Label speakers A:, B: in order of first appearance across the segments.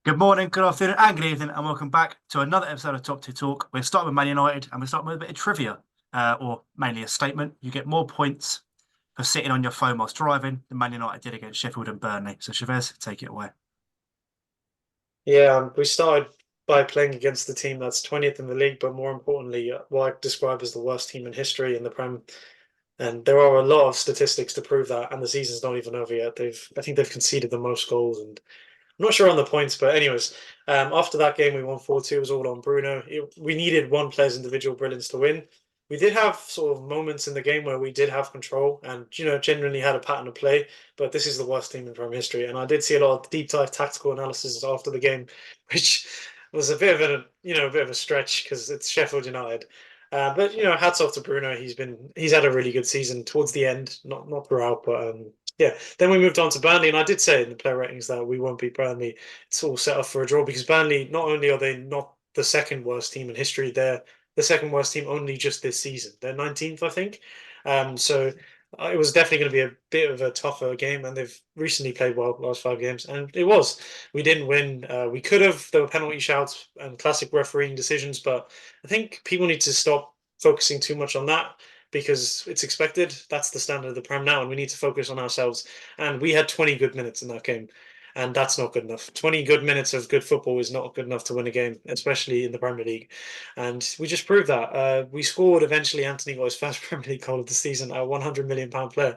A: Good morning, good afternoon, and good evening, and welcome back to another episode of Top Tier Talk. We're starting with Man United, and we're starting with a bit of trivia, or mainly a statement. You get more points for sitting on your phone whilst driving than Man United did against Sheffield and Burnley. So, Chavez, take it away.
B: Yeah, we started by playing against the team that's 20th in the league, but more importantly, what I describe as the worst team in history in the Prem. And there are a lot of statistics to prove that, and the season's not even over yet. I think they've conceded the most goals, and I'm not sure on the points, but anyways, after that game, we won 4-2. It was all on Bruno. We needed one player's individual brilliance to win. We did have sort of moments in the game where we did have control and, genuinely had a pattern of play, but this is the worst team in Premier history. And I did see a lot of deep dive tactical analysis after the game, which was a bit of a bit of a stretch because it's Sheffield United. But hats off to Bruno. He's had a really good season towards the end, not throughout, but yeah. Then we moved on to Burnley, and I did say in the player ratings that we won't beat Burnley. It's all set up for a draw because Burnley, not only are they not the second worst team in history, they're the second worst team only just this season. They're 19th, I think. So it was definitely going to be a bit of a tougher game, and they've recently played well the last 5 games, and it was. We didn't win. We could have. There were penalty shouts and classic refereeing decisions, but I think people need to stop focusing too much on that because it's expected. That's the standard of the Prem now, and we need to focus on ourselves. And we had 20 good minutes in that game, and that's not good enough. 20 good minutes of good football is not good enough to win a game, especially in the Premier League. And we just proved that. We scored eventually. Anthony got his first Premier League goal of the season, a £100 million player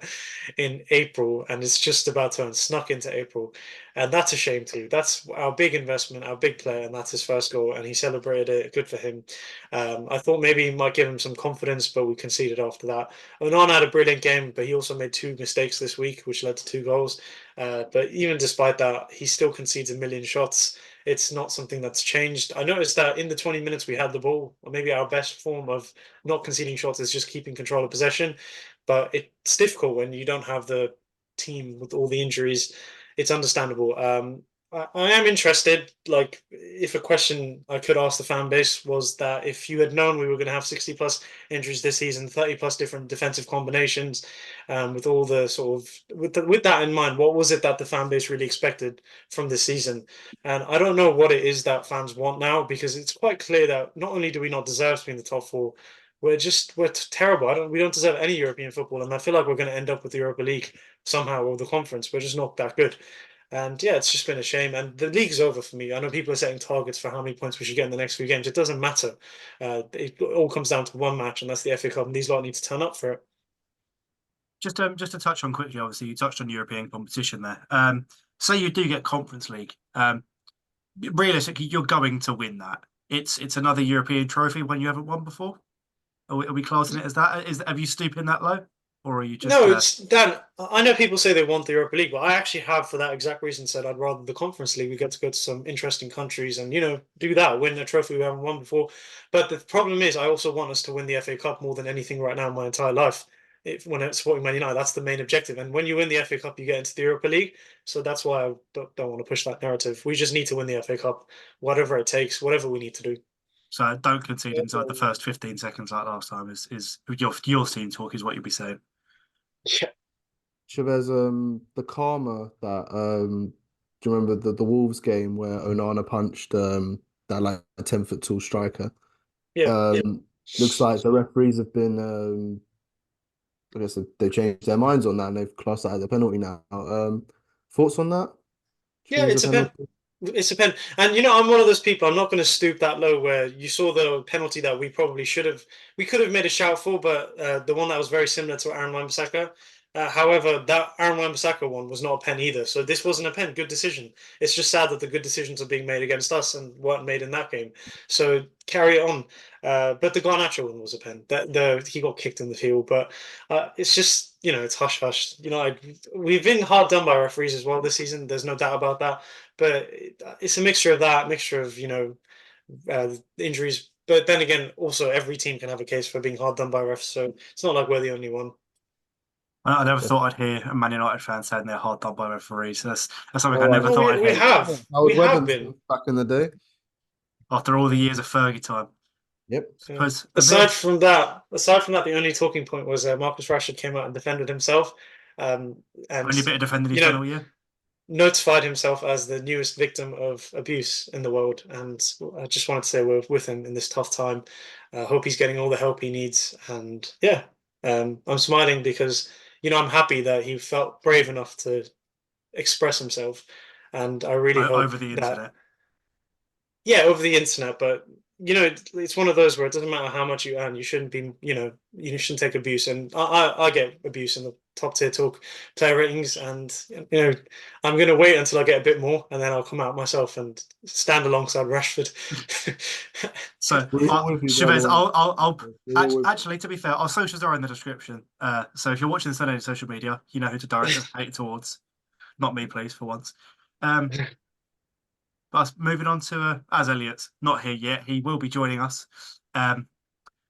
B: in April, and it's just about to snuck into April. And that's a shame too. That's our big investment, our big player, and that's his first goal. And he celebrated it. Good for him. I thought maybe he might give him some confidence, but we conceded after that. Onan had a brilliant game, but he also made two mistakes this week, which led to two goals. But even despite that, he still concedes a million shots. It's not something that's changed. I noticed that in the 20 minutes we had the ball, or maybe our best form of not conceding shots is just keeping control of possession. But it's difficult when you don't have the team with all the injuries. It's understandable. I am interested. Like, if a question I could ask the fan base was that if you had known we were going to have 60 plus injuries this season, 30 plus different defensive combinations, with all the sort of with that in mind, what was it that the fan base really expected from this season? And I don't know what it is that fans want now because it's quite clear that not only do we not deserve to be in the top four, we're terrible. We don't deserve any European football, and I feel like we're going to end up with the Europa League somehow or the conference. We're just not that good. And yeah, it's just been a shame. And the league's over for me. I know people are setting targets for how many points we should get in the next few games. It doesn't matter. It all comes down to one match, and that's the FA Cup. And these lot need to turn up for it.
A: Just to touch on quickly, obviously, you touched on European competition there. Say you do get Conference League. Realistically, you're going to win that. It's another European trophy when you haven't won before. Are we classing it as that? Have you stooped in that low, or are you just
B: No, it's Dan. I know people say they want the Europa League, but I actually have, for that exact reason, said I'd rather the Conference League. We get to go to some interesting countries and do that, win a trophy we haven't won before. But the problem is, I also want us to win the FA Cup more than anything right now in my entire life. When it's supporting Man United, that's the main objective. And when you win the FA Cup, you get into the Europa League. So that's why I don't want to push that narrative. We just need to win the FA Cup, whatever it takes, whatever we need to do.
A: so don't concede inside the first 15 seconds like last time? Is your team talk is what you'll be saying?
B: Yeah.
C: Chavez, the karma that do you remember the Wolves game where Onana punched that like 10 foot tall striker?
B: Yeah.
C: Looks like the referees have been I guess they've changed their minds on that and they've classed that as a penalty now. Thoughts on that? Do you
B: Yeah,
C: think it's
B: it's
C: a
B: a pen.
C: penalty?
B: It's a pen. And I'm one of those people. I'm not going to stoop that low. Where you saw the penalty that we probably should have, we could have made a shout for, but the one that was very similar to Aaron Wan-Bissaka. However, that Aaron Wan-Bissaka one was not a pen either. So this wasn't a pen. Good decision. It's just sad that the good decisions are being made against us and weren't made in that game. So carry it on. But the Garnacho one was a pen. The he got kicked in the field, but it's just it's hush hush. We've been hard done by referees as well this season. There's no doubt about that, but it's a mixture of that, mixture of injuries. But then again, also every team can have a case for being hard done by refs, so it's not like we're the only one.
A: I never thought I'd hear a Man United fan saying they're hard done by referees. That's something I
C: Oh,
A: never
B: No,
A: thought
B: we
A: I'd
B: we
A: hear
B: have
C: Howard
B: we have
C: Webber
B: been.
C: back in the day.
A: after all the years of Fergie time.
C: Yep.
B: Yeah.
A: Suppose a bit
B: Aside
A: of
B: from that, aside from that, the only talking point was Marcus Rashford came out and defended himself, um, and
A: only bit of defending he's
B: you
A: done
B: know
A: all year.
B: notified himself as the newest victim of abuse in the world, and I just wanted to say we're with him in this tough time. I hope he's getting all the help he needs, and yeah, I'm smiling because I'm happy that he felt brave enough to express himself, and I really hope
A: over the
B: that
A: internet.
B: yeah, over the internet, but it's one of those where it doesn't matter how much you earn, you shouldn't be, you shouldn't take abuse. And I get abuse in the top tier talk player ratings, and I'm gonna wait until I get a bit more, and then I'll come out myself and stand alongside Rashford.
A: So,
C: We're all with you, by the
A: Chavez,
C: way.
A: I'll
C: We're all with
A: actually, to be fair, our socials are in the description. So if you're watching this on any social media, you know who to direct the hate towards. Not me, please, for once. Um, but moving on to as Elliot's not here yet, he will be joining us. Um,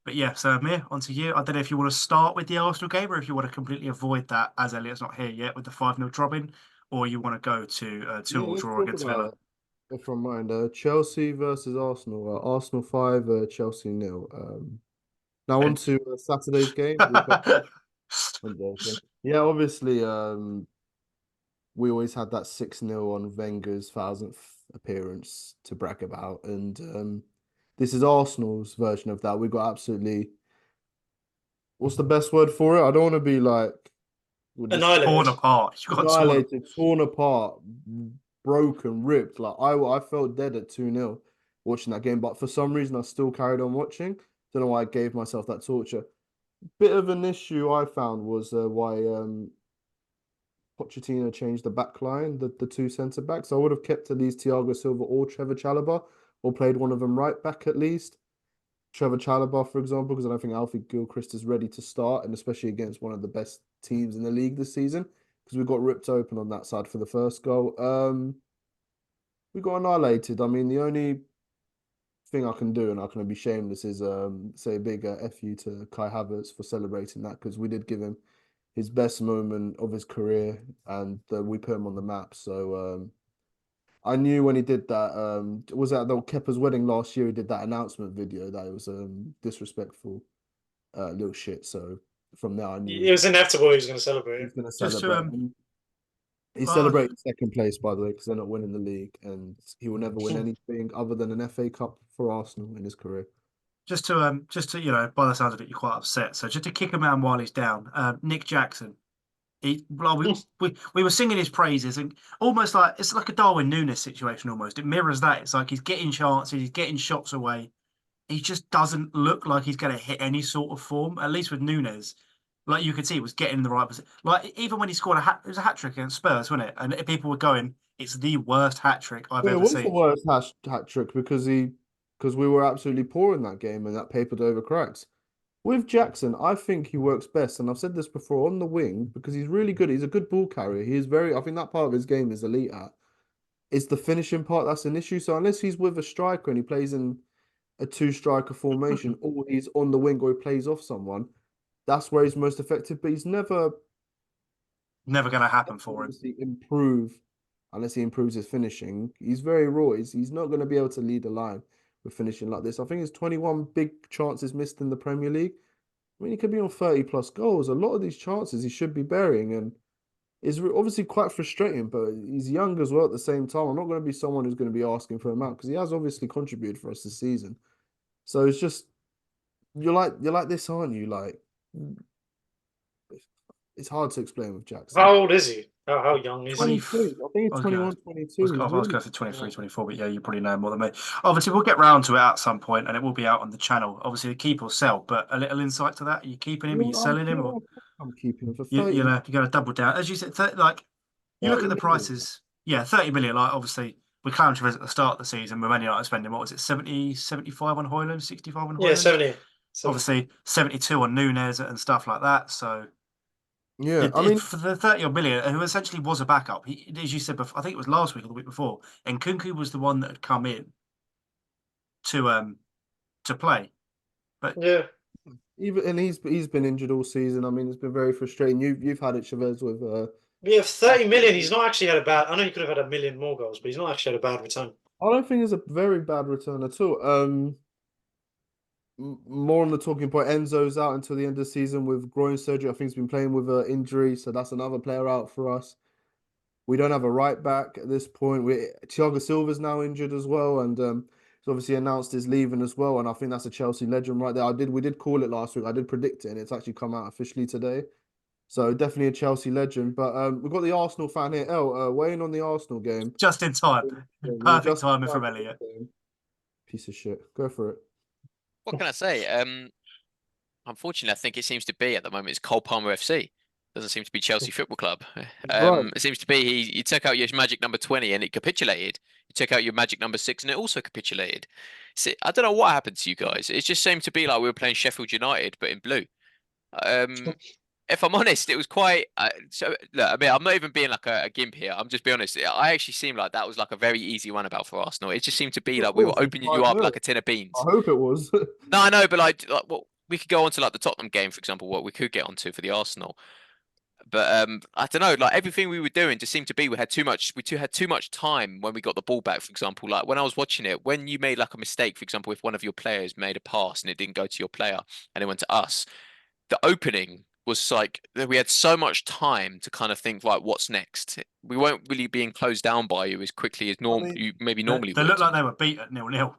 A: but yeah, so Amir, on to you. I don't know if you want to start with the Arsenal game or if you want to completely avoid that as Elliot's not here yet with the 5-0 drubbing, or you want to go to
C: Yeah,
A: 2-2
C: let's
A: draw
C: talk
A: against Villa.
C: about it. If I'm mind, Chelsea versus Arsenal. Arsenal 5, Chelsea nil. Now on to Saturday's game. I'm joking. Yeah, obviously, we always had that 6-0 on Wenger's 1000th appearance to brag about, and this is Arsenal's version of that. We got absolutely, what's the best word for it? I don't want to be like, we're just
A: Torn
B: Annihilated.
A: apart. You got torn apart.
C: annihilated, torn apart, broken, ripped. Like I felt dead at 2-0 watching that game, but for some reason I still carried on watching. Don't know why I gave myself that torture. Bit of an issue I found was why Pochettino changed the back line, the two centre backs. I would have kept at least Thiago Silva or Trevor Chalobah, or played one of them right back at least. Trevor Chalobah, for example, because I don't think Alfie Gilchrist is ready to start, and especially against one of the best teams in the league this season, because we got ripped open on that side for the first goal. We got annihilated. I mean, the only thing I can do, and I can be shameless, is say a big F you to Kai Havertz for celebrating that, because we did give him his best moment of his career, and we put him on the map. So I knew when he did that. Was at the Kepa's wedding last year? He did that announcement video that it was disrespectful, little shit. So from there, I knew
B: It was inevitable he was going to
C: he
B: celebrate.
C: was going to
A: Just to
C: celebrate. And he
A: well,
C: celebrated second place, by the way, because they're not winning the league, and he will never win anything other than an FA Cup for Arsenal in his career.
A: just to by the sounds of it, you're quite upset. So just to kick him out while he's down, Nick Jackson. Well, we were singing his praises, and almost like it's like a Darwin Núñez situation. Almost it mirrors that. It's like he's getting chances, he's getting shots away. He just doesn't look like he's going to hit any sort of form. At least with Núñez, like you could see, he was getting in the right position. Like even when he scored it was a hat trick against Spurs, wasn't it? And people were going, "It's the worst hat trick I've
C: Well, it
A: ever
C: was the
A: seen."
C: worst hat trick because we were absolutely poor in that game, and that papered over cracks. With Jackson, I think he works best, and I've said this before, on the wing, because he's really good. He's a good ball carrier. He is very. I think that part of his game is elite at. It's the finishing part that's an issue. So unless he's with a striker and he plays in a two-striker formation, or he's on the wing or he plays off someone, that's where he's most effective. But he's never
A: Never going to happen for him.
C: obviously improve unless he improves his finishing. He's very raw. He's not going to be able to lead a line with finishing like this. I think it's 21 big chances missed in the Premier League. I mean, he could be on 30 plus goals. A lot of these chances he should be burying, and it's obviously quite frustrating, but he's young as well at the same time. I'm not going to be someone who's going to be asking for him out because he has obviously contributed for us this season. So it's just you're like this, aren't you? Like it's hard to explain with Jackson.
B: How old is he? How young is he?
A: 20.
C: 22. I think
A: I
C: it's
A: was going.
C: 21, 22.
A: I
C: He's
A: was
C: really
A: going for 23, 24, but yeah, you probably know more than me. Obviously, we'll get round to it at some point, and it will be out on the channel. Obviously, keep or sell, but a little insight to that. Are you keeping him? Are you selling him? Or
C: I'm keeping him for
A: you
C: 30,
A: know, you got to double down. As you said, like you look
C: 30
A: at the
C: million.
A: prices. Yeah, 30 million. Like obviously, we clowns at the start of the season. We're only like spending what was it, 70, 75 on Hoyland, 65 on
B: Yeah,
A: Hoyland.
B: 70.
A: Obviously, 72 on Nunes and stuff like that. So
C: Yeah, I mean,
A: for the 30 odd million, who essentially was a backup, as you said before, I think it was last week or the week before, and Kunku was the one that had come in to play. But
B: Yeah.
C: even and he's been injured all season. I mean, it's been very frustrating. You've had it, Chavez, with
B: Yeah, 30 million. He's
C: I
B: not actually had a bad. I know he could have had a million more goals, but he's not actually had a bad return.
C: don't think it's a very bad return at all. More on the talking point. Enzo's out until the end of the season with groin surgery. I think he's been playing with an injury, so that's another player out for us. We don't have a right back at this point. Thiago Silva's now injured as well, and he's obviously announced his leaving as well. And I think that's a Chelsea legend right there. We did call it last week. I did predict it, and it's actually come out officially today. So definitely a Chelsea legend. But we've got the Arsenal fan here. Weighing on the Arsenal game.
A: Just in time. Perfect timing from Elliot.
C: Piece of shit. Go for it.
D: What can I say? Unfortunately, I think it seems to be at the moment it's Cole Palmer FC. Doesn't seem to be Chelsea Football Club.
C: Right.
D: It seems to be he took out your magic number 20 and it capitulated. You took out your magic number 6 and it also capitulated. See, I don't know what happened to you guys. It just seemed to be like we were playing Sheffield United but in blue. If I'm honest, it was quite. So look, I mean, I'm not even being like a gimp here. I'm just being honest. I actually seemed like that was like a very easy runabout for Arsenal. It just seemed to be like we were opening you up like a tin of beans.
C: I hope it was.
D: No, I know, but like well, we could go on to like the Tottenham game, for example, what we could get onto for the Arsenal. But I don't know, like everything we were doing just seemed to be we had too much time when we got the ball back, for example. Like when I was watching it, when you made like a mistake, for example, if one of your players made a pass and it didn't go to your player and it went to us, the opening was like we had so much time to kind of think, right, what's next? We weren't really being closed down by you as quickly as you maybe normally
A: They
D: would.
A: looked like they were beat at 0-0.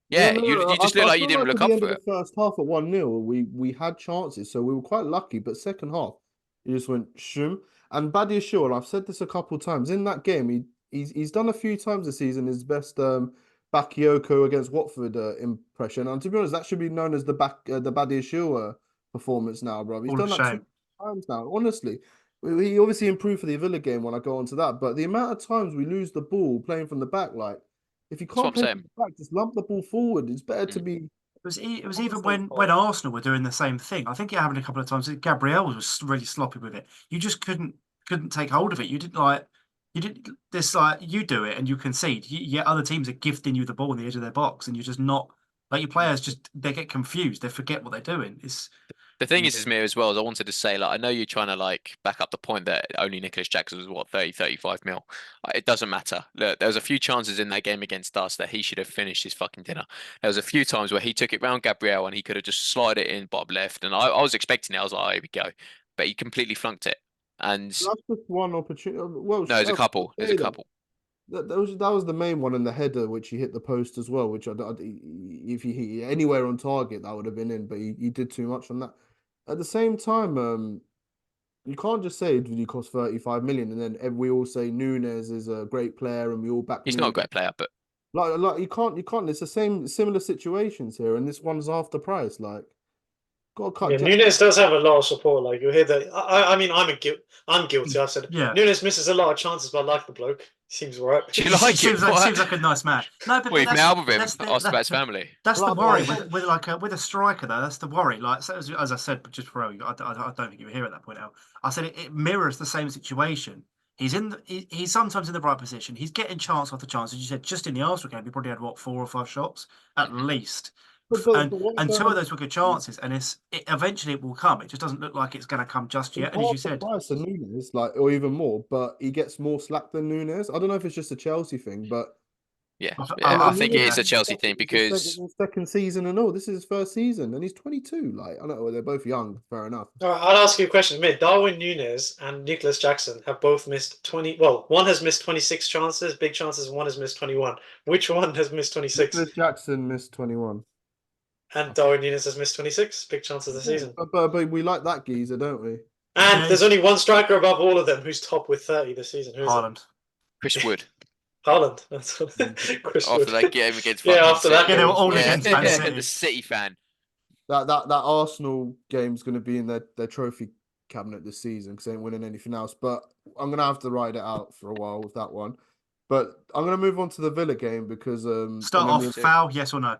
D: Yeah,
C: no,
D: you just looked like you didn't
C: at
D: look
C: the
D: up
C: end
D: for
C: of
D: it.
C: the first half at 1-0, we had chances, so we were quite lucky. But second half, he just went shum. And Badiashile, and I've said this a couple of times in that game. He's done a few times this season his best Bakayoko against Watford impression. And to be honest, that should be known as the Badiashile performance now, bro. He's
A: All
C: done
A: of
C: that
A: shame.
C: 2 times now. Honestly, he obviously improved for the Villa game when I go on to that. But the amount of times we lose the ball playing from the back, like. If you
D: That's what
C: can't
D: I'm
C: play
D: saying.
C: from the back, just lump the ball forward. It's better to
D: Mm.
C: be.
A: It was even when Arsenal were doing the same thing. I think it happened a couple of times. Gabriel was really sloppy with it. You just couldn't take hold of it. You didn't this like you do it and you concede. Yet other teams are gifting you the ball on the edge of their box and you're just not like your players just they get confused. They forget what they're doing. It's
D: The thing is, Mir, as well, as I wanted to say, like, I know you're trying to like back up the point that only Nicholas Jackson was what 30, 35 mil. It doesn't matter. Look, there was a few chances in that game against us that he should have finished his fucking dinner. There was a few times where he took it round Gabriel and he could have just slid it in bottom left. And I was expecting it. I was like, oh, here we go. But he completely flunked it. And
C: That's just one opportunity. Well,
D: no, there's a couple. There's a couple.
C: That was the main one in the header, which he hit the post as well. Which if he anywhere on target, that would have been in. But he did too much on that. At the same time, you can't just say did he cost 35 million and then we all say Nunes is a great player and we all back.
D: He's not a great player, but
C: like you can't. It's the similar situations here, and this one's half the price. Like, got to cut.
B: Yeah, Nunes does have a lot of support. Like you hear that. I mean, I'm guilty. I've said
A: yeah.
B: Nunes misses a lot of chances, but I like the bloke. Seems right.
D: do you like it?
A: Seems like a nice man. No, but
D: We've
A: that's,
D: met up with him.
A: that's the,
D: Asked about
A: that's
D: his family.
A: That's the
C: Like,
A: worry
C: like-
A: with a striker though. That's the worry. Like so as I said just before, I don't think you were here at that point. Al. I said it mirrors the same situation. He's sometimes in the right position. He's getting chance after chance. As you said, just in the Arsenal game, he probably had what 4 or 5 shots at least, and
C: what
A: 2 of those were good chances. And eventually it will come. It just doesn't look like it's going to come just yet. And as you said,
C: price of Nunes, like or even more, but he gets more slack than Nunes. I don't know if it's just a Chelsea thing, but
D: Yeah,
A: I
D: I think it is a Chelsea thing
C: it's
D: because
C: his second season and all. This is his first season, and he's 22. Like I know they're both young, fair enough.
B: All right, I'll ask you a question. Mate, Darwin Nunes and Nicholas Jackson have both missed 20. Well, one has missed 26 chances, big chances, and one has missed 21. Which one has missed 26?
C: Nicholas Jackson missed 21,
B: And Darwin Nunes has missed 26, big chances of the season.
C: but we like that geezer, don't we?
B: And there's only one striker above all of them who's top with 30 this season. Who is it?
A: Haaland.
D: Chris Wood
B: Haaland. That's Chris
D: after
B: Wood.
D: that game against
B: Yeah,
D: fucking
B: after that
D: City.
A: Yeah, they were all
D: Yeah.
A: against Man City.
D: The City fan.
C: That Arsenal game's going to be in their trophy cabinet this season because they ain't winning anything else. But I'm going to have to ride it out for a while with that one. But I'm going to move on to the Villa game because
A: Start off foul, yes or no?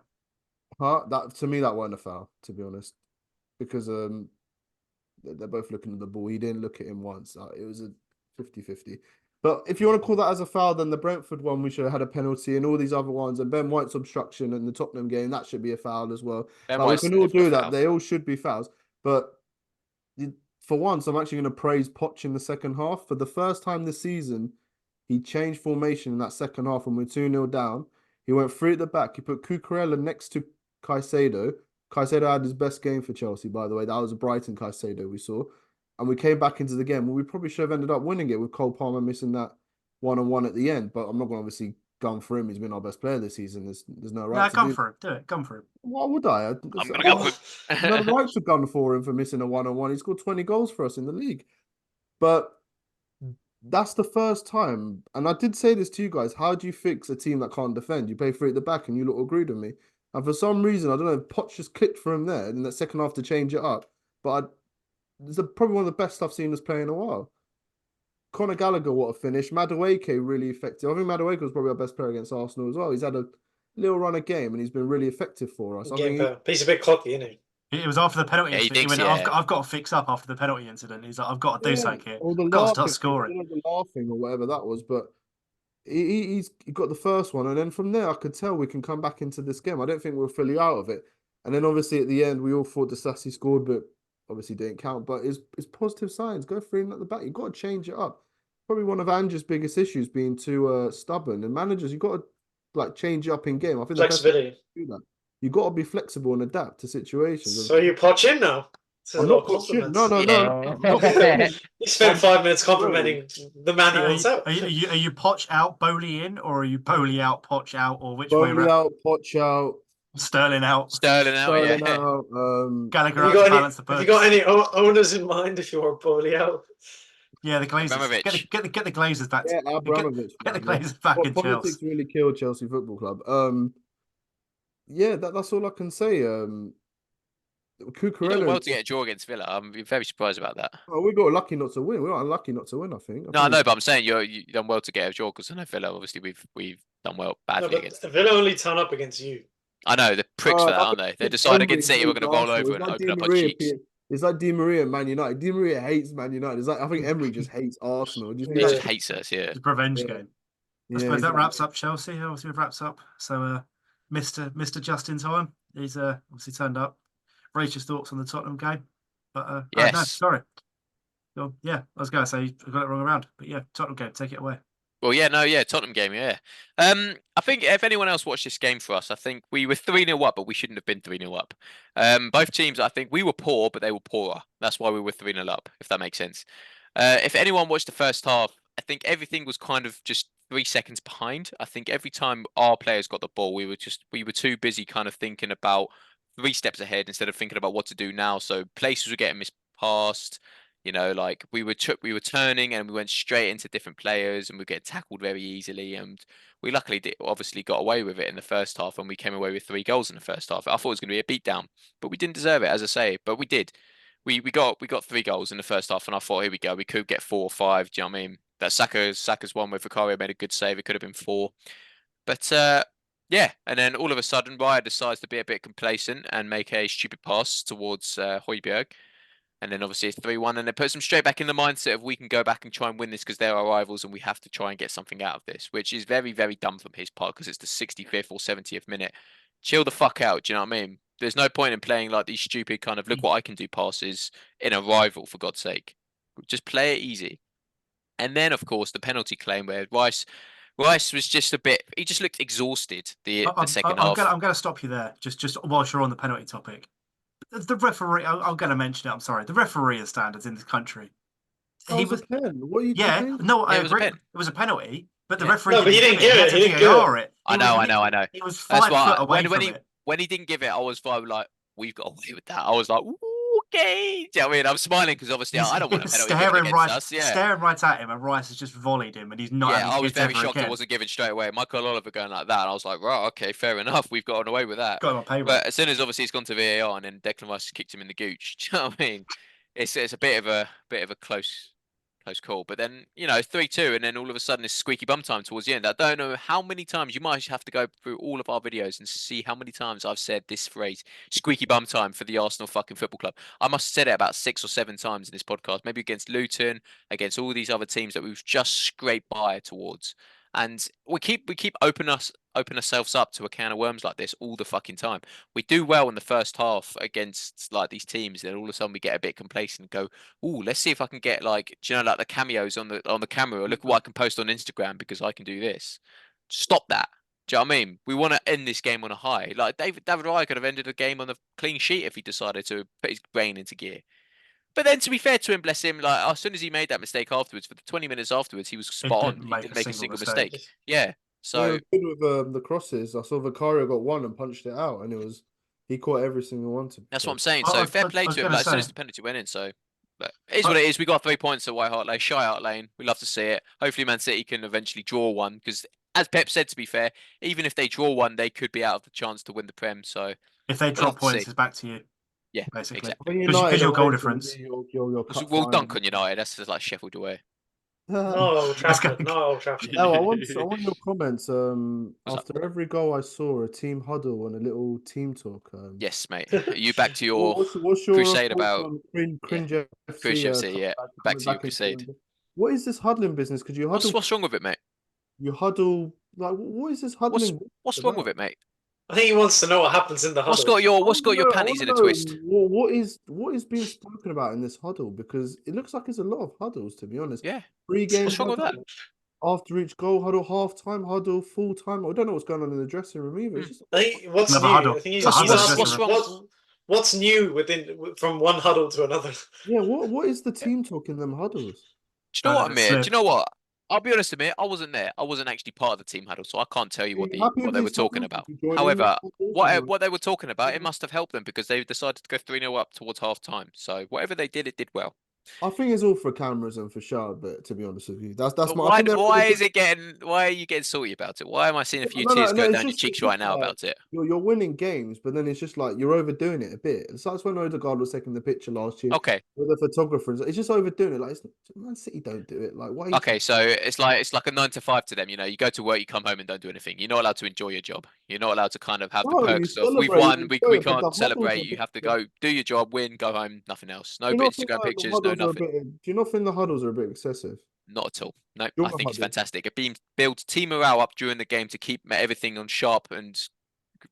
C: that to me that wasn't a foul, to be honest, because they're both looking at the ball. He didn't look at him once. It was a 50-50. But if you want to call that as a foul, then the Brentford one, we should have had a penalty, and all these other ones, and Ben White's obstruction in the Tottenham game, that should be a foul as well.
D: Ben
C: Like,
D: White's
C: we can all
D: definitely
C: do
D: a
C: that.
D: foul.
C: They all should be fouls. But for once, I'm actually going to praise Poch in the second half. For the first time this season, he changed formation in that second half when we were 2-0 down. He went 3 at the back. He put Cucurella next to Caicedo. Caicedo had his best game for Chelsea, by the way. That was a Brighton Caicedo we saw. And we came back into the game. Well, we probably should have ended up winning it with Cole Palmer missing that 1-on-1 at the end. But I'm not going to obviously gun for him. He's been our best player this season. There's no right
A: Yeah,
C: to
A: gone
C: do.
A: for it. Do it. Gone for it.
C: Why would I?
D: I'm gonna
C: I
D: go
C: have
D: for.
C: no right to gun for him for missing a 1-on-1. He scored 20 goals for us in the league. But that's the first time. And I did say this to you guys. How do you fix a team that can't defend? You play three at the back, and you lot agreed with me. And for some reason, I don't know, Potts just clicked for him there in that second half to change it up. But it's probably one of the best I've seen us play in a while. Conor Gallagher, what a finish. Madueke, really effective. I think Madueke was probably our best player against Arsenal as well. He's had a little run of game and he's been really effective for us. I
B: Game
C: think
B: power. He's a bit cocky, isn't he?
A: It was after the penalty
D: Yeah, he
A: incident. He
D: thinks,
A: went,
D: yeah.
A: I've got to fix up after the penalty incident. He's like, I've got to do something here.
C: or the
A: I've got to start
C: laughing, I
A: scoring.
C: don't know, the laughing or whatever that was, but he got the first one, and then from there I could tell we can come back into this game. I don't think we're fully out of it. And then obviously at the end we all thought Disasi scored, but obviously didn't count. But it's positive signs. Go for him at the back. You've got to change it up. Probably one of Ange's biggest issues being too stubborn. And managers, you've got to like change it up in game. I think the best way
B: Flexibility.
C: to do that. You've got to be flexible and adapt to situations.
B: So you potch in now. This is
C: I'm
B: a lot
C: not
B: of
C: pushing.
B: compliments.
D: Yeah.
B: You spent 5 minutes
C: Bro.
B: complimenting the man he
A: Are
B: wants
A: you,
B: out.
A: are you Poch out, Bowley in, or are you Bowley out, Poch out, or which way
C: Bowley
A: around?
C: out, Potch out,
A: Sterling out,
D: Sterling out,
C: Sterling
D: yeah.
C: out.
A: Gallagher
B: Have you
A: out
B: got
A: to
B: any?
A: balance the
B: Have you
A: books.
B: got any owners in mind if you want Bowley out?
A: Yeah, the Glazers.
D: Abramovich.
A: Get the Glazers back.
C: Yeah, Abramovich.
A: Get the
C: man, yeah.
A: Glazers back
C: What
A: in
C: politics
A: Chelsea.
C: really killed Chelsea Football Club. Yeah, that's all I can say.
D: You done
C: Cucurella,
D: well to get a draw against Villa. I'm very surprised about that.
C: oh, we got lucky not to win. We were unlucky not to win, I think.
D: No, I know, but I'm saying you done well to get a draw because I know Villa. Obviously, we've done well
B: No,
D: badly
B: but
D: against.
B: Villa only turn up against you.
D: I know the pricks for that,
C: I
D: aren't they? They
C: think
D: decide
C: Emery
D: against City we're
C: hates
D: going to roll
C: Arsenal.
D: over
C: It's
D: and
C: like
D: open
C: Di
D: up our
C: Maria.
D: cheeks.
C: It's like Di Maria and Man United. Di Maria hates Man United. It's like I think Emery just hates Arsenal.
D: He
B: Yeah.
D: just hates us, yeah.
A: It's a revenge
C: Yeah.
A: game. I
C: Yeah,
A: suppose that
C: exactly.
A: wraps up Chelsea. Obviously, it wraps up. So, Mr. Just in time. He's obviously turned up. Rachel's thoughts on the Tottenham game, but no,
D: Yes.
A: sorry. Well, yeah, I was going to say I got it wrong around, but yeah, Tottenham game, take it away.
D: Well, yeah, no, yeah, Tottenham game, yeah. I think if anyone else watched this game for us, I think we were 3-0 up, but we shouldn't have been 3-0 up. Both teams, I think we were poor, but they were poorer. That's why we were 3-0 up, if that makes sense. If anyone watched the first half, I think everything was kind of just 3 seconds behind. I think every time our players got the ball, we were too busy kind of thinking about 3 steps ahead instead of thinking about what to do now. So places were getting mispassed. You know, like we were turning and we went straight into different players and we get tackled very easily. And we luckily obviously got away with it in the first half and we came away with 3 goals in the first half. I thought it was going to be a beatdown, but we didn't deserve it, as I say. But we did. We got 3 goals in the first half, and I thought, here we go, we could get 4 or 5. Do you know what I mean? That Saka's one with Vicario made a good save. It could have been 4, but yeah. And then all of a sudden, Raya decides to be a bit complacent and make a stupid pass towards Højbjerg. And then obviously it's 3-1, and it puts them straight back in the mindset of we can go back and try and win this because they're our rivals and we have to try and get something out of this, which is very, very dumb from his part because it's the 65th or 70th minute. Chill the fuck out, do you know what I mean? There's no point in playing like these stupid kind of look what I can do passes in a rival, for God's sake. Just play it easy. And then, of course, the penalty claim where Rice was just a bit. He just looked exhausted. The second half.
A: I'm gonna stop you there, just whilst you're on the penalty topic. The referee, I'm going to mention it. I'm sorry. The referee standards in this country.
C: He was a pen. What are you talking?
A: No, I
D: It was a
A: agree.
D: pen.
A: It was a penalty, but the
D: Yeah.
A: referee
B: No, but he didn't
A: give
B: give
A: it.
B: it.
A: He
B: He
A: had to
B: didn't give
A: VAR it.
D: I know.
A: He was
D: That's
A: 5 foot
D: why
A: away from it.
D: when he didn't give it, I was fine. Like, we've got away with that. I was like, "Ooh, okay." Do you know what I mean? I'm smiling because obviously I don't want a penalty given against us. Yeah.
A: Staring right at him, and Rice has just volleyed him, and he's not
D: Yeah,
A: having
D: I was
A: kids
D: very
A: ever
D: shocked
A: again.
D: it wasn't given straight away. Michael Oliver going like that, and I was like, right, okay, fair enough. We've gotten away with that.
A: Got him on payroll.
D: But as soon as obviously it's gone to VAR and then Declan Rice kicked him in the gooch, do you know what I mean? It's a bit of a close call. But then, 3-2, and then all of a sudden it's squeaky bum time towards the end. I don't know how many times you might have to go through all of our videos and see how many times I've said this phrase, squeaky bum time for the Arsenal fucking football club. I must have said it about 6 or 7 times in this podcast, maybe against Luton, against all these other teams that we've just scraped by towards. And we keep open ourselves up to a can of worms like this all the fucking time. We do well in the first half against like these teams, then all of a sudden we get a bit complacent and go, "Ooh, let's see if I can get like, do you know, like the cameos on the camera. Or look what I can post on Instagram because I can do this." Stop that. Do you know what I mean? We want to end this game on a high. Like David Raya could have ended the game on a clean sheet if he decided to put his brain into gear. But then, to be fair to him, bless him, like as soon as he made that mistake afterwards, for the 20 minutes afterwards, he was
A: He
D: spot on.
A: didn't
D: He
A: make
D: didn't
A: a
D: make a
A: single
D: single
A: mistake.
D: mistake. Yeah.
C: Yeah, it
D: So
C: was good with the crosses. I saw Vicario got one and punched it out, and he caught every single one. To be
D: that's
C: fair.
D: what I'm saying.
A: I,
D: So
A: I,
D: fair
A: I
D: play
A: was
D: to him.
A: going to
D: Like as soon
A: say,
D: as the penalty went in, so but it is
A: I,
D: what it is. We got 3 points at White Hart Lane, Shy Hart Lane. We love to see it. Hopefully, Man City can eventually draw one because, as Pep said, to be fair, even if they draw one, they could be out of the chance to win the Prem. So
A: if they
D: we'll have
A: drop
D: to see.
A: points, it's back to you,
D: Yeah,
A: basically,
C: I
D: exactly.
C: think
A: because
C: United
A: your goal
C: away is going to
A: difference.
C: be your cup
D: We'll
C: final.
D: dunk on United. That's just like Sheffield away.
B: No, Old
A: Let's
B: Trafford.
A: go.
B: No, Old Trafford.
C: Oh, I want your comments.
D: What's up?
C: After every goal, I saw a team huddle and a little team talk.
D: Yes, mate. Are you back to your
C: What's your
D: crusade
C: thoughts
D: about
C: on
D: yeah,
C: Cringe
D: Chris
C: FC
D: FC? Yeah, back
C: coming
D: to your
C: back into
D: crusade.
C: what is this huddling business? Because
D: What's wrong with it, mate?
C: you huddle like what is this
D: What's
C: huddling
D: what's wrong with
C: about?
D: it, mate?
B: I think he wants to know what happens in the
D: What's
B: huddle.
D: got your
C: I
D: what's
C: want to
D: got your
C: know. I
D: panties
C: want
D: in
C: to
D: a
C: know
D: twist?
C: what is being spoken about in this huddle because it looks like it's a lot of huddles. To be honest,
D: Yeah.
C: pre-game
D: What's wrong with that?
C: huddle, after each goal huddle, half-time huddle, full-time. I don't know what's going on in the dressing room either. It's
D: Hmm.
C: just
B: I think what's
A: Another
B: new.
A: huddle.
B: I think
A: It's a
B: he's
A: huddle in the
B: asking
A: dressing
D: What's
A: room.
D: wrong?
B: what's new from one huddle to another.
C: yeah. What is the team talk in them huddles?
D: Do you know what,
A: It's
D: Amir? Do you
A: slick.
D: know what? I'll be honest, Amir. I wasn't there. I wasn't actually part of the team huddle, so I can't tell you
C: Are
D: what
C: you happy
D: what
C: with
D: they were
C: these
D: talking
C: huddles? Did
D: about.
C: you join in these
D: However,
C: huddles?
D: what they were talking about, it must have helped them because they decided to go 3-0 up towards half time. So whatever they did, it did well.
C: I think it's all for cameras and for show, but to be honest with you, that's
D: But
C: my. I think they're really good.
D: why are you getting salty about it? Why am I seeing a few
C: No, no,
D: tears
C: no.
D: go
C: It's
D: down your
C: just
D: cheeks right now
C: like
D: about it?
C: you're winning games, but then it's just like you're overdoing it a bit. It's like when Odegaard was taking the picture last year
D: Okay.
C: with the photographers. It's just overdoing it. Like Man City don't do it. Like why? Are you
D: Okay, so it's like a 9 to 5 to them. You know, you go to work, you come home and don't do anything. You're not allowed to enjoy your job. You're not allowed to kind of have the
C: no, you
D: perks of we've
C: celebrate, you
D: won,
C: enjoy
D: we
C: it, but
D: can't
C: the huddles
D: celebrate.
C: are.
D: You have to go do your job, win, go home, nothing else. No
C: Do you not think
D: Instagram
C: the
D: pictures, no
C: huddles are a
D: nothing.
C: bit? Do you not think the huddles are a bit excessive?
D: Not at all. No, I
C: Your
D: think it's
C: huddle.
D: fantastic. It being builds team morale up during the game to keep everything on sharp and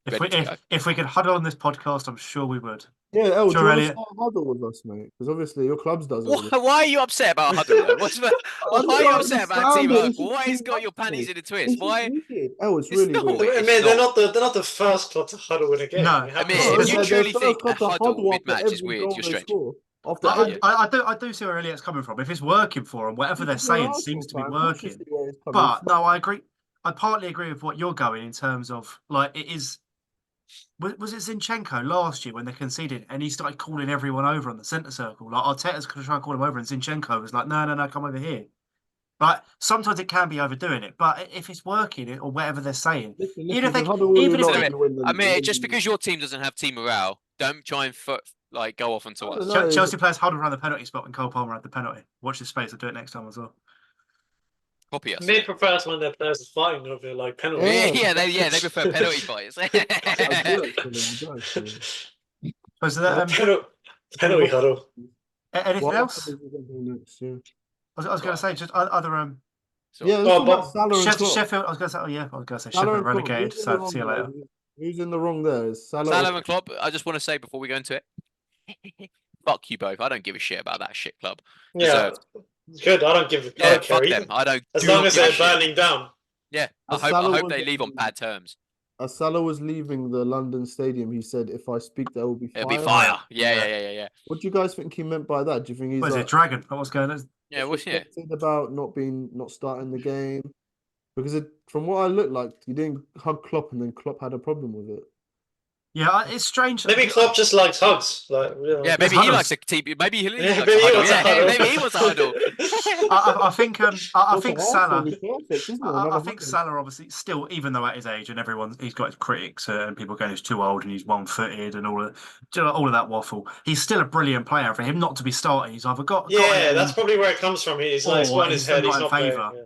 A: If
D: ready
A: we
D: to go.
A: if we could huddle on this podcast, I'm sure we would.
C: Yeah, El, do you
A: Sure,
C: want to
A: Elliot.
C: start a huddle with us, mate? Because obviously your clubs does it
D: Why,
C: all.
D: why are you upset about a huddle though? Why
C: I just
D: are you
C: don't
D: upset about a team
C: understand it.
D: huddle?
C: It's just
D: Why
C: too
D: has got your
C: much,
D: panties
C: mate.
D: in a twist?
C: It's just
D: Why?
C: weird. Oh, it's
D: It's
C: really
D: not.
C: weird.
D: It's
B: They're
D: not.
B: not the first club to huddle in a game.
A: No,
B: You
D: I
B: have
D: mean,
B: to
C: No,
D: if you
B: understand.
C: they're
D: truly
C: first
D: think a
C: club to
D: huddle
C: huddle after
D: mid-match is
C: every
D: weird,
C: goal
D: you're
C: they
D: strange.
C: score. After
A: I,
C: every,
A: I do see where Elliot's coming from. If it's working for them, whatever they're
C: if you're an
A: saying
C: Arsenal
A: seems to be
C: fan, of course you
A: working.
C: see where it's coming
A: But
C: from.
A: no, I agree. I partly agree with what you're going in terms of like it is. Was it Zinchenko last year when they conceded and he started calling everyone over on the centre circle? Like Arteta's going to try and call him over, and Zinchenko was like, "No, no, no, come over here." Like sometimes it can be overdoing it, but if it's working or whatever they're saying,
C: Listen,
A: even if
C: just
A: they
C: huddle all you
A: even if
D: Listen
C: lot
D: a
C: and
A: they
D: minute.
C: you win
D: I
C: them.
D: mean, just because your team doesn't have team morale, don't try and like go off onto
C: I don't
D: us.
C: know.
A: Chelsea players huddle around the penalty spot when Cole Palmer had the penalty. Watch this space. I'll do it next time as well.
D: Copy us,
B: They
D: innit?
B: prefer when their players are fighting over like penalties.
C: Yeah,
D: Yeah, they prefer penalty fights.
C: I do actually. I do actually.
A: Was that
B: Penalty huddle.
A: anything
C: What
A: else?
C: huddles are we gonna do next year?
A: I was going to say just other
D: So,
C: Yeah, let's
B: Oh,
C: talk about
B: but
C: Salah and Klopp.
A: Sheffield. I was going to say, oh yeah, I was going to say
C: Salah
A: Sheffield
C: and Klopp.
A: relegated.
C: Who's in the
A: So
C: wrong
A: see you later.
C: there? Who's in the wrong there? Is Salah
D: Salah
C: or
D: and Klopp, I just want to say before we go into it, fuck you both. I don't give a shit about that shit club.
B: yeah,
D: Deserved.
B: good. I
D: Yeah,
B: don't care
D: fuck them.
B: either.
D: I don't
B: As
D: do
B: long
D: not
B: as
D: give a
B: they're
D: shit.
B: burning down.
D: Yeah, I
C: As
D: hope
C: Salah
D: they leave on
C: was
D: bad terms.
C: as Salah was leaving the London stadium, he said, "If I speak, there will be
D: It'll be
C: fire."
D: fire. Yeah,
A: Yeah.
D: yeah, yeah, yeah, yeah.
C: What do you guys think he meant by that? Do you think he's
A: What is
C: like
A: it? Dragon. What's going on?
D: Yeah, well, yeah.
C: disrespected about not starting the game? Because from what I looked like, he didn't hug Klopp, and then Klopp had a problem with it.
A: Yeah, it's strange.
B: Maybe Klopp just likes hugs. Like, you know.
D: Yeah,
A: There's
D: maybe he likes
A: huddles.
D: a team. Maybe he
B: Yeah,
D: likes
B: maybe
D: a
B: he
D: huddle.
B: wants a
D: Yeah,
B: huddle.
D: maybe he wants a huddle.
A: I think I
C: Also,
A: think
C: Arsenal
A: Salah.
C: is perfect, isn't it?
A: I
C: Another
A: think
C: huddle.
A: Salah obviously still, even though at his age and he's got his critics and people going he's too old and he's one-footed and all of that waffle. He's still a brilliant player. For him not to be starting, he's either got
B: Yeah,
A: it
B: that's
A: in
B: probably where it comes from. He's like, it's
A: or
B: got in his
A: he's still
B: head. He's
A: not in
B: not playing.
A: favour.
B: Yeah.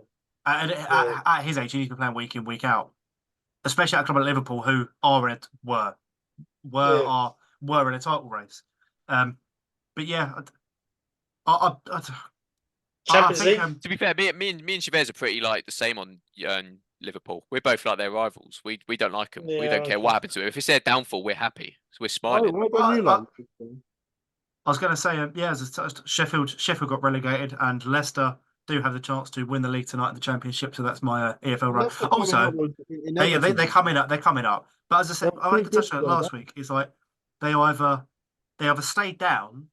B: Yeah.
A: At his age, he needs to be playing week in, week out, especially at a club like Liverpool, who are in
B: Yeah.
A: were in a title race. But yeah, I
B: Champions
A: think
B: League.
D: To be fair, me and Chavez are pretty like the same on Liverpool. We're both like their rivals. We don't like them. We
B: Yeah.
D: don't care what happens to them. If it's their downfall, we're happy. So we're
C: Why
D: smiling.
C: don't you like
A: I,
C: Liverpool?
A: I was going to say, yeah, Sheffield got relegated, and Leicester do have the chance to win the league tonight in the Championship. So that's my EFL run.
C: Leicester coming
A: Also,
C: up was
A: they
C: inevitable.
A: coming up. They're coming up. But as I said,
C: They're
A: I
C: pretty
A: like to touch
C: good
A: on it
C: though,
A: last week. Is like they either stay down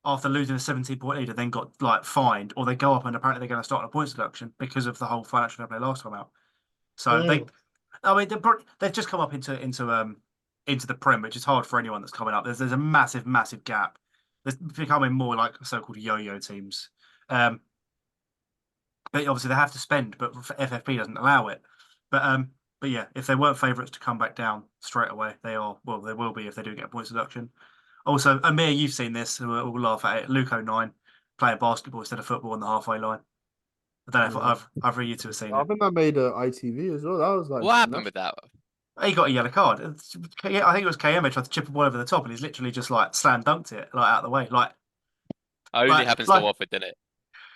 A: after losing a 17-point lead and then got like fined, or they go up and apparently they're going to start on a points deduction because of the whole financial fair play last time out. So I mean, they've just come up into the Prem, which is hard for anyone that's coming up. There's a massive gap. There's becoming more like so-called yo-yo teams. But obviously they have to spend, but FFP doesn't allow it. But yeah, if they weren't favourites to come back down straight away, they are. Well, they will be if they do get a points deduction. Also, Amir, you've seen this. We'll laugh at it. Luke 09 playing basketball instead of football on the halfway line. I don't know if either of you two have seen
C: I
A: it.
C: think that made ITV as well. That was like
D: What happened with that?
A: He got a yellow card. I think it was KM who tried to chip a ball over the top, and he's literally just like slam dunked it like out of the way.
D: Only happens to Watford, didn't it?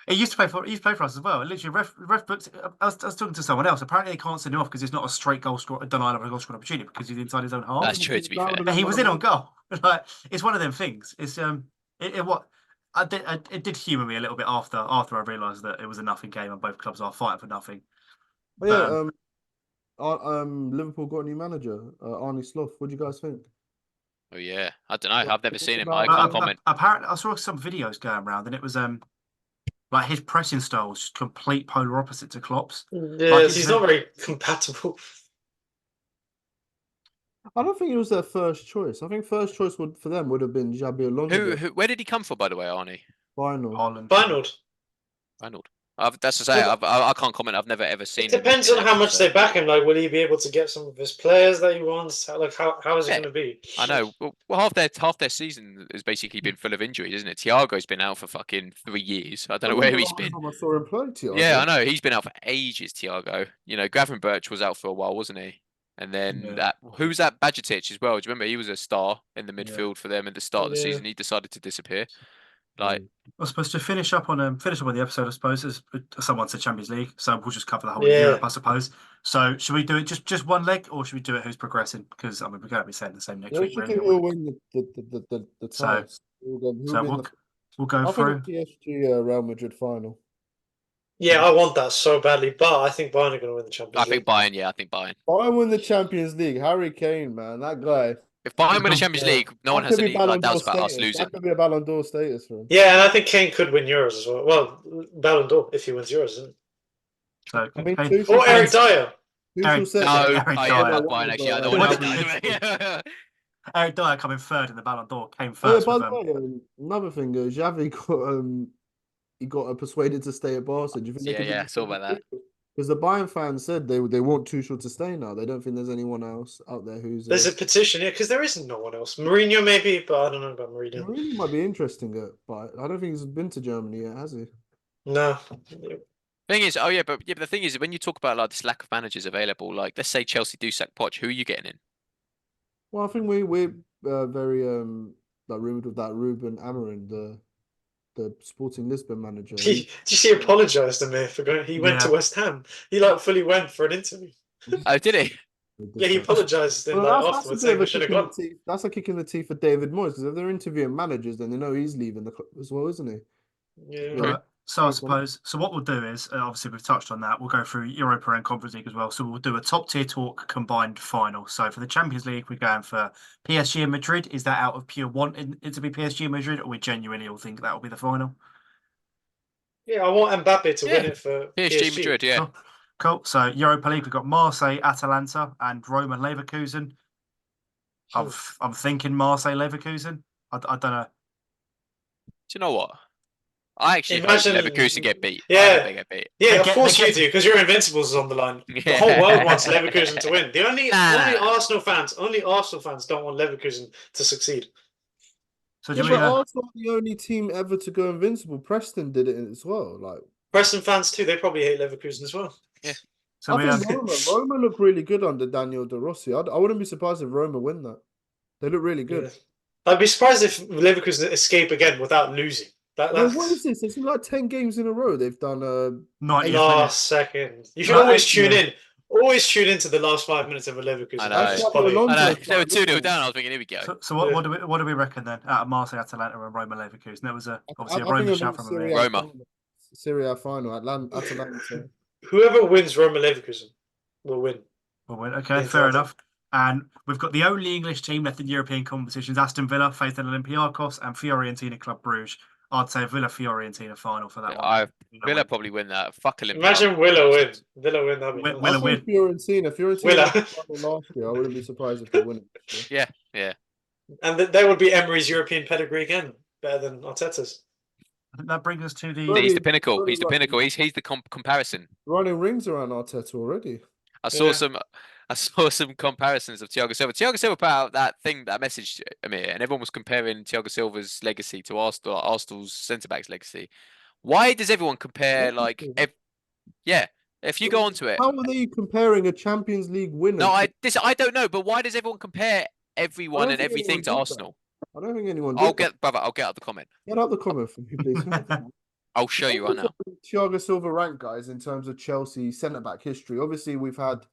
A: He used to play for us as well. And literally, ref booked. I was talking to someone else. Apparently, they can't send him off because it's not a straight goal score, denial of a goal scoring opportunity because he's inside his own half.
D: That's true. To be fair,
A: He was in on goal. Like, it's one of them things. It's it did humour me a little bit after I realised that it was a nothing game and both clubs are fighting for nothing.
C: But, Liverpool got a new manager, Arne Slot. What do you guys think?
D: oh yeah, I don't know. I've never seen him.
C: about-
D: I can't comment.
A: Apparently, I saw some videos going around, and it was like his pressing style was just complete polar opposite to Klopp's.
B: Yeah, he's not very compatible.
C: I don't think it was their first choice. I think first choice for them would have been Xabi Alonso.
D: Where did he come from, by the way, Arnie?
C: Final.
A: Holland.
D: Arnold. That's to say, I can't comment. I've never ever seen
B: It
D: him
B: depends
D: in
B: on how much
D: so-
B: they back him. Like, will he be able to get some of his players that he wants? How is it
D: Yeah.
B: going to be?
D: I know. Well, half their season has basically been full of injuries, isn't it? Thiago's been out for fucking 3 years. I don't know where he's been.
C: I saw him play, Thiago.
D: Yeah, I know. He's been out for ages, Thiago. You know, Gavin Birch was out for a while, wasn't he? And then who was that? Bajatic as well. Do you remember he was a star in the midfield for them at the start of the season? He decided to disappear. Like,
A: I was supposed to finish up on the episode, I suppose, as someone said Champions League. So we'll just cover the whole Europe, I suppose. So should we do it just one leg, or should we do it who's progressing? Because I mean, we're going to be saying the same next week.
C: Really, we'll win the title.
A: We'll go through.
C: PSG Real Madrid final.
B: Yeah, I want that so badly, but I think Bayern are going to win the Champions League.
D: I think Bayern.
C: Bayern win the Champions League. Harry Kane, man, that guy.
D: If Bayern win the Champions League, no one has any doubts about us losing.
C: That could be a Ballon d'Or status for him.
B: Yeah, and I think Kane could win Euros as well. Well, Ballon d'Or if he wins Euros, isn't it?
A: So,
B: or Eric Dyer.
A: Eric
D: Bayern actually. I don't want to.
A: Eric Dyer coming third in the Ballon d'Or came first.
C: By the way, another thing, Xavi got persuaded to stay at Barca. Do you think?
D: I saw about that.
C: Because the Bayern fans said they want Tuchel to stay now. They don't think there's anyone else out there who's.
B: There's a petition, yeah, because there isn't no one else. Mourinho maybe, but I don't know about Mourinho.
C: Mourinho might be interesting, but I don't think he's been to Germany yet, has he?
B: No.
D: Thing is, but the thing is, when you talk about like this lack of managers available, like let's say Chelsea do sack Poch, who are you getting in?
C: Well, I think we're very like rumored with that Ruben Amorim, the Sporting Lisbon manager.
B: Did you see he apologised to me for going? He went to West Ham. He fully went for an interview.
D: Oh, did he?
B: Yeah, he apologised afterwards, saying we should have gone.
C: That's a kick in the teeth for David Moyes, because if they're interviewing managers, then they know he's leaving the club as well, isn't he?
B: Yeah.
A: Right. So I suppose. So what we'll do is, obviously we've touched on that. We'll go through Europa and Conference League as well. So we'll do a top tier talk combined final. So for the Champions League, we're going for PSG and Madrid. Is that out of pure wanting it to be PSG and Madrid, or we genuinely all think that will be the final?
B: Yeah, I want Mbappe to win it for
D: PSG Madrid. Yeah.
A: Cool. So Europa League, we've got Marseille, Atalanta, and Roma Leverkusen. I'm thinking Marseille Leverkusen. I don't know.
D: Do you know what? I actually hope Leverkusen get beat.
B: Yeah,
D: they get beat.
B: Yeah, of course you do, because your Invincibles is on the line. The whole world wants Leverkusen to win. The only Arsenal fans don't want Leverkusen to succeed.
C: So Arsenal are the only team ever to go invincible. Preston did it as well. Like
B: Preston fans too, they probably hate Leverkusen as well.
D: Yeah.
A: So
C: I think Roma look really good under Daniel De Rossi. I wouldn't be surprised if Roma win that. They look really good.
B: Yeah. I'd be surprised if Leverkusen escape again without losing.
C: What is this? It's like 10 games in a row. They've done
A: 90
B: last second. You should always tune in. Always tune into the last 5 minutes of a Leverkusen.
D: I know. If they were 2-0 down, I was thinking, here we go.
A: So what do we reckon then out of Marseille, Atalanta, and Roma Leverkusen? That was obviously a Roma shout from
D: Roma.
C: Serie A final, Atalanta.
B: Whoever wins Roma Leverkusen will win.
A: Will win. Okay, fair enough. And we've got the only English team left in European competitions. Aston Villa faced an Olympiacos and Fiorentina Club Bruges. I'd say Villa Fiorentina final for that one.
D: Villa probably win that. Fuck Olympiacos.
B: Imagine Willow win. Villa win. That'd be
A: Wi-
B: nice.
A: Villa
C: I
A: win.
C: think Fiorentina. Fiorentina
B: Villa.
C: won the final last year. I wouldn't be surprised if they win it this year.
D: Yeah.
B: And they would be Emery's European pedigree again, better than Arteta's.
A: I think that brings us to the.
C: Bloody-
D: He's the pinnacle.
C: bloody
D: He's the
C: right.
D: pinnacle. He's the comparison.
C: Running rings around Arteta already.
D: I saw
B: Yeah.
D: some comparisons of Thiago Silva. Thiago Silva put out that message, Amir, and everyone was comparing Thiago Silva's legacy to Arsenal's centre back's legacy. Why does everyone compare if you go onto it?
C: How are they comparing a Champions League winner?
D: No, I don't know, but why does everyone compare everyone and
C: think
D: everything
C: anyone
D: to
C: did that.
D: Arsenal?
C: I don't think anyone.
D: I'll
C: did that.
D: get out the comment.
C: Get out the comment for me, please.
D: I'll show you right now.
C: Thiago Silva rank, guys, in terms of Chelsea centre back history. Obviously, we've had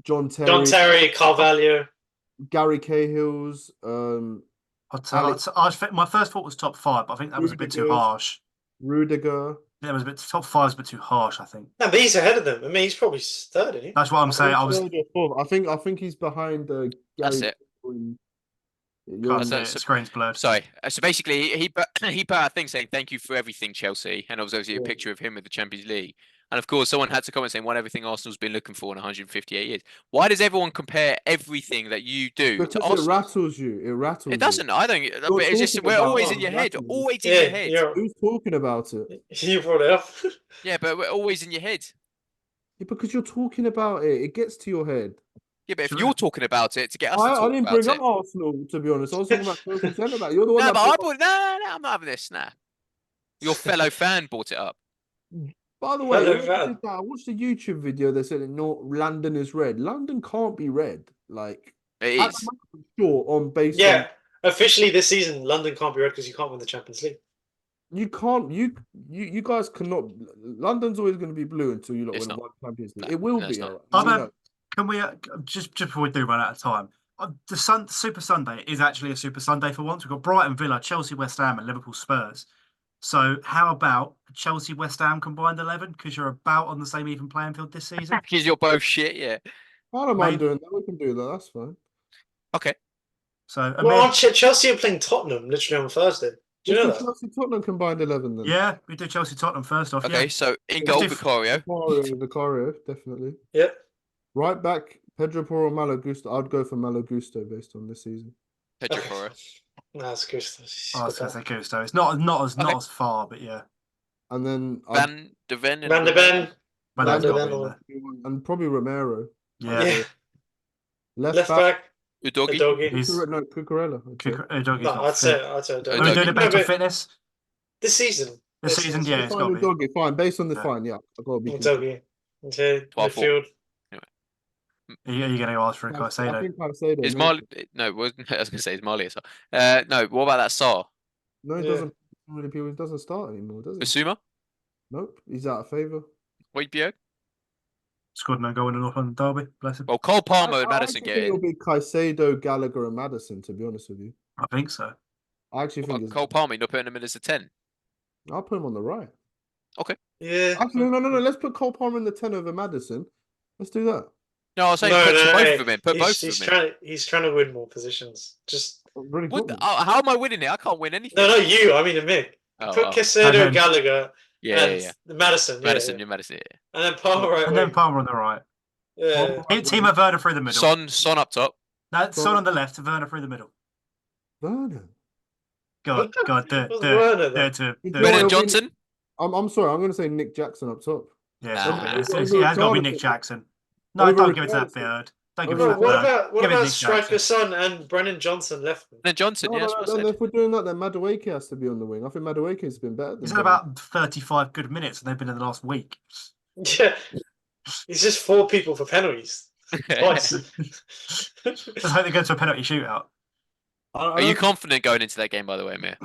C: John Terry,
B: Carvalho.
C: Gary Cahill's.
A: I think my first thought was top 5, but I think that was a bit too
C: Rudiger's.
A: harsh.
C: Rudiger.
A: Yeah, it was a bit top 5 is a bit too harsh. I think
B: No, but he's ahead of them. I mean, he's probably third, isn't he?
A: that's what I'm saying. I was.
C: I think he's behind Gary.
D: That's it.
A: Can't see
D: so-
A: it. Screen's blurred.
D: Sorry. So basically, he put out a thing saying thank you for everything, Chelsea, and obviously a
C: Yeah.
D: picture of him with the Champions League. And of course, someone had to comment saying, "Won everything Arsenal's been looking for in 158 years." Why does everyone compare everything that you do
C: Because
D: to
C: it
D: Arsenal?
C: rattles you. It rattles.
D: It doesn't. I don't. But
C: You're
D: it's just
C: talking
D: we're
C: about
D: always in
C: it,
D: your head.
C: rattles.
D: Always in your head.
C: You. Who's talking about it?
B: You brought it up.
D: Yeah, but we're always in your head.
C: Yeah, because you're talking about it. It gets to your head.
D: Yeah, but if
A: Sure.
D: you're talking about it to get us to
C: I
D: talk
C: didn't
D: about
C: bring
D: it.
C: up Arsenal, to be honest. I was talking about Chelsea centre back. You're the one
D: No,
C: that
D: but I
C: brought up-
D: bought. No, I'm not having this. Nah. Your fellow fan bought it up.
C: By the way,
B: Hello,
C: when I
B: Van.
C: did that, I watched a YouTube video that said London is red. London can't be red. Like,
D: It
C: at
D: is.
C: the moment, sure, on based
B: Yeah, officially this season, London can't be red because you can't win the Champions League.
C: on you can't you guys cannot. London's always going to be blue until you lot
D: It's
C: win
D: not.
C: one Champions League.
D: No,
C: It will
D: no, it's
C: be.
D: not.
C: alright. We
A: Other-
C: know.
A: Can we just before we do run out of time? The Super Sunday is actually a Super Sunday for once. We've got Brighton, Villa, Chelsea, West Ham, and Liverpool, Spurs. So how about Chelsea, West Ham combined 11? Because you're about on the same even playing field this season.
D: Because you're both shit. Yeah.
C: I don't mind
A: Maybe-
C: doing that. We can do that. That's fine.
D: Okay.
A: So
B: Well,
A: Amir,
B: Chelsea are playing Tottenham literally on Thursday. Do you know
C: Let's
B: that?
C: do Chelsea Tottenham combined 11 then.
A: yeah, we do Chelsea Tottenham first off.
D: Okay.
A: Yeah.
D: So in
A: It's
D: goal,
A: diff-
D: Vicario.
C: Vicario, definitely.
B: Yep.
C: Right back, Pedro Porro, Malo Gusto. I'd go for Malo Gusto based on this season.
D: Pedro Porro.
B: No, it's good.
A: I was going to say Gusto. It's not as far, but yeah.
C: And then
D: Van de Ven. and
B: Van de Ven.
A: But
B: Van
A: that's
B: de
A: got
B: Ven
A: to be
B: or-
A: there.
C: and probably Romero.
A: Yeah.
B: Yeah.
C: Left,
B: Left
C: back,
B: back,
D: Udogi.
B: Udogi.
A: He's
C: Cucurella. I'd say.
A: Udogi's
B: No,
A: not
B: I'd say
A: fit.
B: Udogi.
D: Udogi.
A: Are we doing it
B: No,
A: based on
B: but
A: fitness?
B: this season.
A: This season, yeah, it's got
C: Fine,
A: to be.
C: Udogi, fine. Based on the
A: Yeah.
C: fine, yeah. I've got to be.
B: Udogi. Okay,
D: 12-4.
B: midfield.
A: Are you going to ask for a
C: I
A: Caicedo?
C: think Caicedo.
D: Is
C: no.
D: Marley? No, I was going to say is Marley as well. No, what about that Saar?
C: No, he
B: Yeah.
C: doesn't. Really, he doesn't start anymore, does he?
D: Basuma?
C: Nope, he's out of favour.
D: Wait, Bio?
A: Scored no goal in the North London derby. Bless him.
D: Well, Cole Palmer and
C: I
D: Madison
C: actually
D: get
C: think
D: in.
C: it'll be Caicedo, Gallagher, and Madison. To be honest with you,
A: I think so.
C: I actually think
D: What,
C: it's.
D: Cole Palmer, you're not putting him in as a 10.
C: I'll put him on the right.
B: Yeah.
C: Actually, no. Let's put Cole Palmer in the 10 over Madison. Let's do that.
D: No, I was saying
B: No,
D: put
B: no,
D: both
B: no.
D: of them in. Put both of them in.
B: He's trying to win more positions. Just
C: Really
D: What
C: good.
D: the- how am I winning it? I can't win anything.
B: no, not you. I mean, Mick.
D: Oh,
B: Put
D: oh.
B: Caicedo,
A: And then-
B: Gallagher,
D: Yeah,
B: and
D: yeah.
B: Madison. Yeah,
D: Madison,
B: yeah.
D: you're Madison. Yeah.
B: And then Palmer right
A: And then
B: wing.
A: Palmer on the right.
B: Yeah.
A: Team of Werner through the middle.
D: Son up top.
A: No, Son on the left, Werner through the middle.
C: Werner.
A: God, do it.
B: What's
A: Do it.
B: Werner
A: Do
B: then?
A: it to do
C: Well,
A: it.
D: Brennan
C: it'll be-
D: Johnson.
C: I'm sorry. I'm going to say Nick Jackson up top.
A: Yeah,
D: Nah.
A: it has
C: Over
A: got to be
C: Richarlison.
A: Nick Jackson. No,
C: Over
A: don't give it to that
C: Richarlison.
A: bird. Don't give it
C: Over
A: to
B: Bro,
A: that
C: Richarlison.
A: bird.
B: what
A: Give it
B: about
A: Nick
B: Striker
A: Jackson.
B: Son and Brennan Johnson left?
D: Brennan Johnson,
C: No,
D: yeah, that's what I
C: then
D: said.
C: if we're doing that, then Madueke has to be on the wing. I think Madueke's been better than.
A: He's had about 35 good minutes, and they've been in the last week.
B: Yeah. He's just 4 people for penalties. Twice.
A: Let's hope they go to a penalty shootout.
D: Are you confident going into that game, by the way, Amir?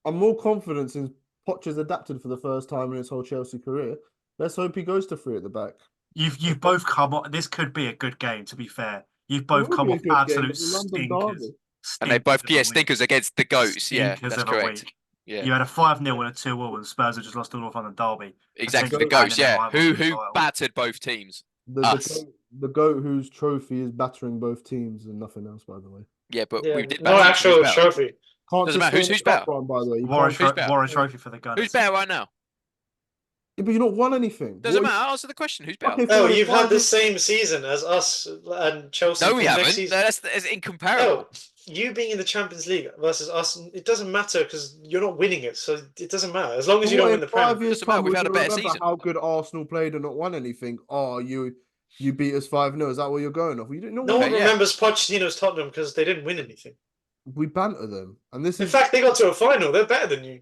C: I'm more confident since Poch's adapted for the first time in his whole Chelsea career. Let's hope he goes to 3 at the back.
A: You've both come on. This could be a good game, to be fair. You've both
C: will
A: come
C: be a
A: off
C: good game.
A: absolute
C: It's a London
A: stinkers.
C: derby.
D: And they both,
A: Stinkers of
D: yeah,
A: a week.
D: stinkers against the goats. Yeah,
A: Stinkers
D: that's
A: of a
D: correct.
A: week.
D: Yeah,
A: You had a 5-0 and a 2-all, and Spurs have just lost to North London derby.
D: exactly.
A: Essentially
D: The goats.
A: banging their
D: Yeah,
A: rivals
D: who
A: for the title.
D: battered both teams.
C: The
D: Us.
C: the goat whose trophy is battering both teams and nothing else, by the way.
D: Yeah, but
B: Yeah,
D: we did
B: no
D: batter them, so
B: actual
D: who's better?
B: trophy.
C: Can't
D: Doesn't
C: just
D: matter.
C: say
D: Who's
C: the cup
D: better?
C: run, by the way. You
A: Wore a,
C: can't.
D: Who's better?
A: wore a trophy for the
D: Who's
A: Gunners.
D: better right now?
C: Yeah, but you not won anything.
D: Doesn't
C: What
D: matter. Answer the question. Who's better?
C: fucking
B: Oh,
C: thing in
B: you've had
C: 5
B: the
C: years?
B: same season as us and Chelsea
D: No,
B: for
D: we
B: the
D: haven't.
B: next season.
D: That's incomparable.
B: Oh, you being in the Champions League versus us, it doesn't matter because you're not winning it, so it doesn't matter as long as
C: But
B: you don't
C: what
B: win
C: in
B: the Prem.
C: 5 years'
D: Doesn't matter.
C: time
D: We've
C: we're
D: had a
C: gonna
D: better
C: remember
D: season.
C: how good Arsenal played and not won anything? Oh, you beat us 5-0. Is that what you're going off? You didn't know
B: No
C: what
B: one
D: yeah.
B: remembers Pochettino's Tottenham because they didn't win anything.
C: we banter them, and this
B: In
C: is
B: fact, they got to a final. They're better than you.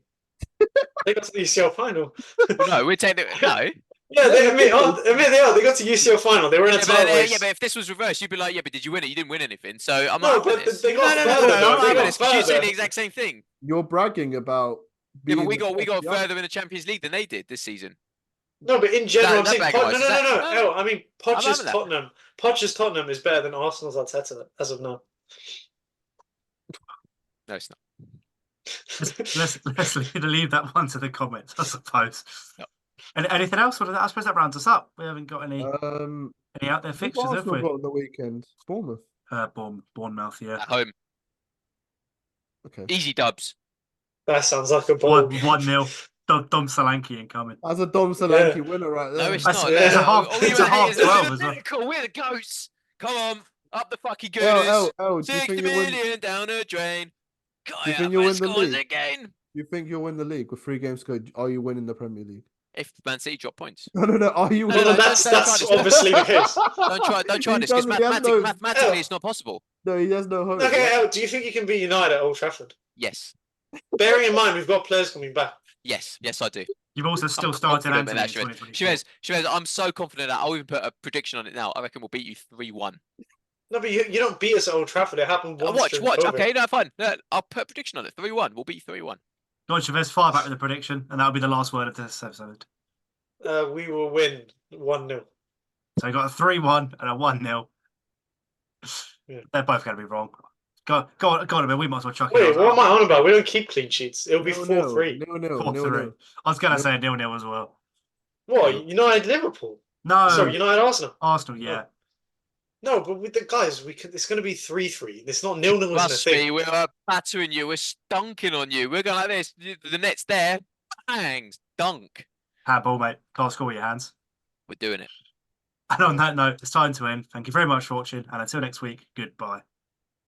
B: They got to the UCL final.
D: Well, no, we're taking no.
B: Yeah, they
C: Yeah,
B: admit,
C: they did.
B: admit they are. They got to UCL final. They were in a
D: Yeah,
B: title race.
D: yeah, but if this was reversed, you'd be like, yeah, but did you win it? You didn't win anything. So I'm
B: No,
D: not having
B: but
D: this.
B: they got
D: no,
B: further, though.
D: I'm not
B: They
D: having
B: got
D: this because you're saying
B: further.
D: the exact same thing.
C: you're bragging about
D: Yeah, but
C: being
D: we
C: the
D: got
C: best young-
D: further in the Champions League than they did this season.
B: No, but in general, I'm
D: that
B: saying
D: bragging rights?
B: no.
D: No.
B: Hell, I mean,
D: I'm
B: Poch's
D: having that.
B: Tottenham. Poch's Tottenham is better than Arsenal's Arteta as of now.
D: No, it's not.
A: Let's leave that one to the comments, I suppose.
D: Yep.
A: And anything else? I suppose that rounds us up. We haven't got any out there
C: Who've
A: fixtures, have
C: Arsenal
A: we?
C: got on the weekend? Bournemouth.
A: Bournemouth, yeah.
D: At home,
C: Okay.
D: easy dubs.
B: That sounds like a bold.
A: 1-0. Dom Solanke incoming.
C: That's a Dom Solanke winner right there.
D: No, it's
A: That's-
D: not.
A: it's a half-
D: All you
A: it's a
D: want to
A: half
D: hear is
A: 12 as well.
D: Liverpool, we're the goats. Come on, up the fucking
C: L,
D: gooners.
C: do you
D: 60
C: think you'll win?
D: million down a drain.
C: Do you
D: Kaya
C: think you'll win the
D: scores
C: league?
D: again.
C: Do you think you'll win the league with 3 games to go? Are you winning the Premier League?
D: If Man City drop points.
C: No. Are you
D: No,
C: winning?
B: Well,
D: no,
B: that's
D: don't try this.
B: obviously the case.
D: Don't try
C: He
D: this because
C: doesn't- he has
D: mathematically it's not possible.
C: No, he has no hope.
B: Okay, El, do you think you can beat United at Old Trafford?
D: Yes,
B: Bearing in mind we've got players coming back.
D: yes, I do.
A: You've also still
D: I'm
A: started
D: confident
A: Anthony in
D: in that,
A: 2024.
D: Shivez, I'm so confident that I'll even put a prediction on it now. I reckon we'll beat you 3-1.
B: No, but you don't beat us at Old Trafford. It happened once.
D: Watch.
B: during COVID.
D: Okay, no, fine. No, I'll put a prediction on it. 3-1. We'll beat 3-1.
A: Don Chavez far back with the prediction, and that'll be the last word of this episode.
B: We will win 1-0.
A: So you got a 3-1 and a 1-0.
B: Yeah.
A: They're both going to be wrong. Go on, man. We might as well chuck it.
B: Wait, what am I on about? We don't keep clean sheets. It'll be 4-3.
C: 0-0.
A: 4-3. I was going to say 0-0 as well.
B: What? United Liverpool?
A: No,
B: Sorry, United Arsenal.
A: Arsenal, yeah.
B: No, but with the guys, it's going to be 3-3. It's not 0-0 isn't a
D: Trust
B: thing.
D: me, we're battering you. We're stunking on you. We're going like this. The net's there. Bang. Dunk.
A: Handball, mate. Can't score with your hands.
D: We're doing it.
A: And on that note, it's time to end. Thank you very much for watching, and until next week, goodbye.